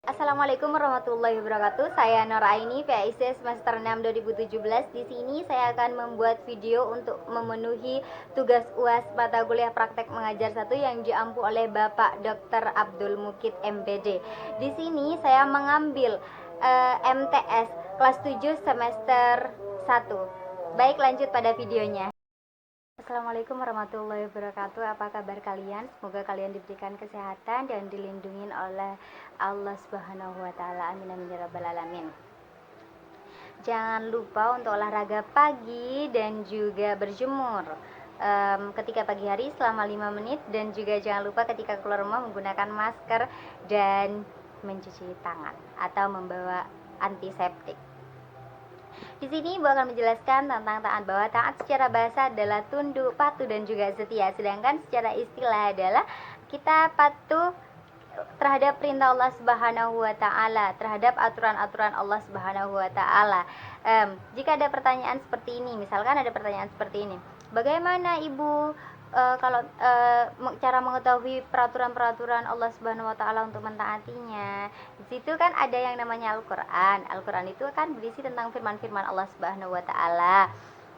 Assalamualaikum warahmatullahi wabarakatuh. Saya Noraini, PAIC semester 6 2017. Di sini saya akan membuat video untuk memenuhi tugas UAS mata kuliah praktek mengajar 1 yang diampu oleh Bapak Dr. Abdul Mukid MPD. Di sini saya mengambil MTS kelas 7 semester 1. Baik, lanjut pada videonya. Assalamualaikum warahmatullahi wabarakatuh. Apa kabar kalian? Semoga kalian diberikan kesehatan dan dilindungi oleh Allah Subhanahu wa taala. Amin amin ya rabbal alamin. Jangan lupa untuk olahraga pagi dan juga berjemur ketika pagi hari selama 5 menit, dan juga jangan lupa ketika keluar rumah menggunakan masker dan mencuci tangan atau membawa antiseptik. Di sini Ibu akan menjelaskan tentang taat, bahwa taat secara bahasa adalah tunduk, patuh, dan juga setia. Sedangkan secara istilah adalah kita patuh terhadap perintah Allah Subhanahu wa taala, terhadap aturan-aturan Allah Subhanahu wa taala. Jika ada pertanyaan seperti ini, misalkan ada pertanyaan seperti ini. Bagaimana Ibu kalau cara mengetahui peraturan-peraturan Allah Subhanahu wa taala untuk mentaatinya? Di situ kan ada yang namanya Al-Qur'an. Al-Qur'an itu kan berisi tentang firman-firman Allah Subhanahu wa taala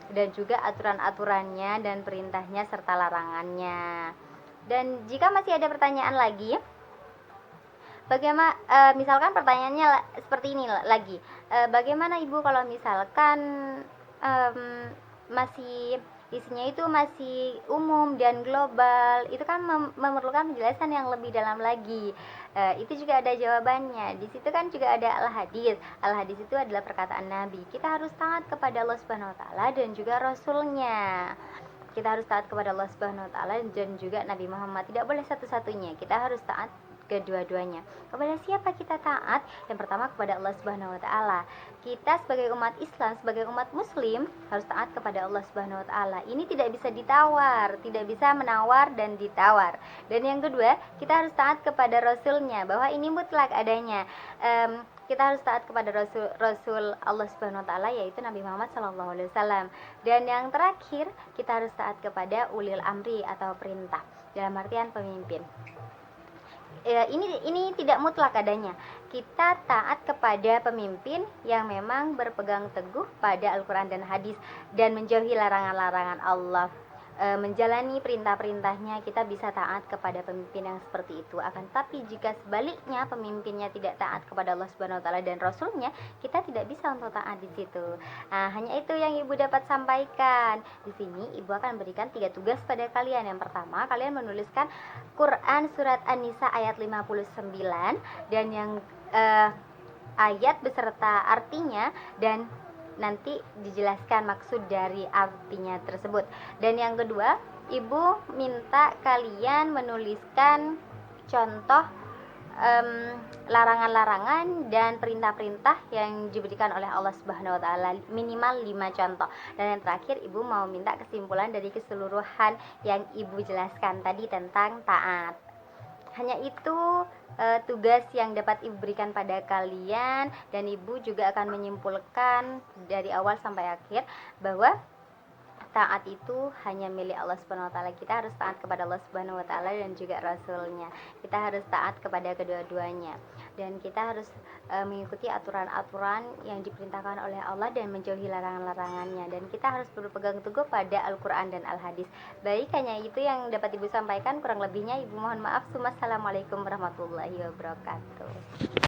dan juga aturan-aturannya dan perintahnya serta larangannya. Dan jika masih ada pertanyaan lagi, bagaimana misalkan pertanyaannya seperti ini lagi. Bagaimana Ibu kalau misalkan masih isinya itu masih umum dan global, itu kan memerlukan penjelasan yang lebih dalam lagi. Itu juga ada jawabannya. Di situ kan juga ada al-hadis. Al-hadis itu adalah perkataan Nabi. Kita harus taat kepada Allah Subhanahu wa taala dan juga Rasulnya. Kita harus taat kepada Allah Subhanahu wa taala dan juga Nabi Muhammad. Tidak boleh satu-satunya. Kita harus taat kedua-duanya. Kepada siapa kita taat? Yang pertama kepada Allah Subhanahu wa taala. Kita sebagai umat Islam, sebagai umat muslim harus taat kepada Allah Subhanahu wa taala. Ini tidak bisa ditawar, tidak bisa menawar dan ditawar. Dan yang kedua, kita harus taat kepada Rasulnya, bahwa ini mutlak adanya. Kita harus taat kepada Rasul Allah Subhanahu wa taala, yaitu Nabi Muhammad SAW. Dan yang terakhir, kita harus taat kepada ulil amri atau perintah, dalam artian pemimpin. Ini tidak mutlak adanya. Kita taat kepada pemimpin yang memang berpegang teguh pada Al-Quran dan hadis dan menjauhi larangan-larangan Allah. Menjalani perintah-perintahnya, kita bisa taat kepada pemimpin yang seperti itu. Akan tapi jika sebaliknya pemimpinnya tidak taat kepada Allah Subhanahu wa taala dan Rasulnya, kita tidak bisa untuk taat di situ. Hanya itu yang Ibu dapat sampaikan. Di sini Ibu akan berikan 3 tugas pada kalian. Yang pertama, kalian menuliskan Quran surat An-Nisa ayat 59 dan yang ayat beserta artinya, dan nanti dijelaskan maksud dari artinya tersebut. Dan yang kedua, Ibu minta kalian menuliskan contoh larangan-larangan dan perintah-perintah yang diberikan oleh Allah Subhanahu wa taala, minimal 5 contoh. Dan yang terakhir, Ibu mau minta kesimpulan dari keseluruhan yang Ibu jelaskan tadi tentang taat. Hanya itu tugas yang dapat Ibu berikan pada kalian, dan Ibu juga akan menyimpulkan dari awal sampai akhir bahwa taat itu hanya milik Allah Subhanahu wa taala. Kita harus taat kepada Allah Subhanahu wa taala dan juga Rasulnya. Kita harus taat kepada kedua-duanya. Dan kita harus mengikuti aturan-aturan yang diperintahkan oleh Allah dan menjauhi larangan-larangannya. Dan kita harus berpegang teguh pada Al-Quran dan Al-Hadis. Baik, hanya itu yang dapat Ibu sampaikan. Kurang lebihnya Ibu mohon maaf. Assalamualaikum warahmatullahi wabarakatuh.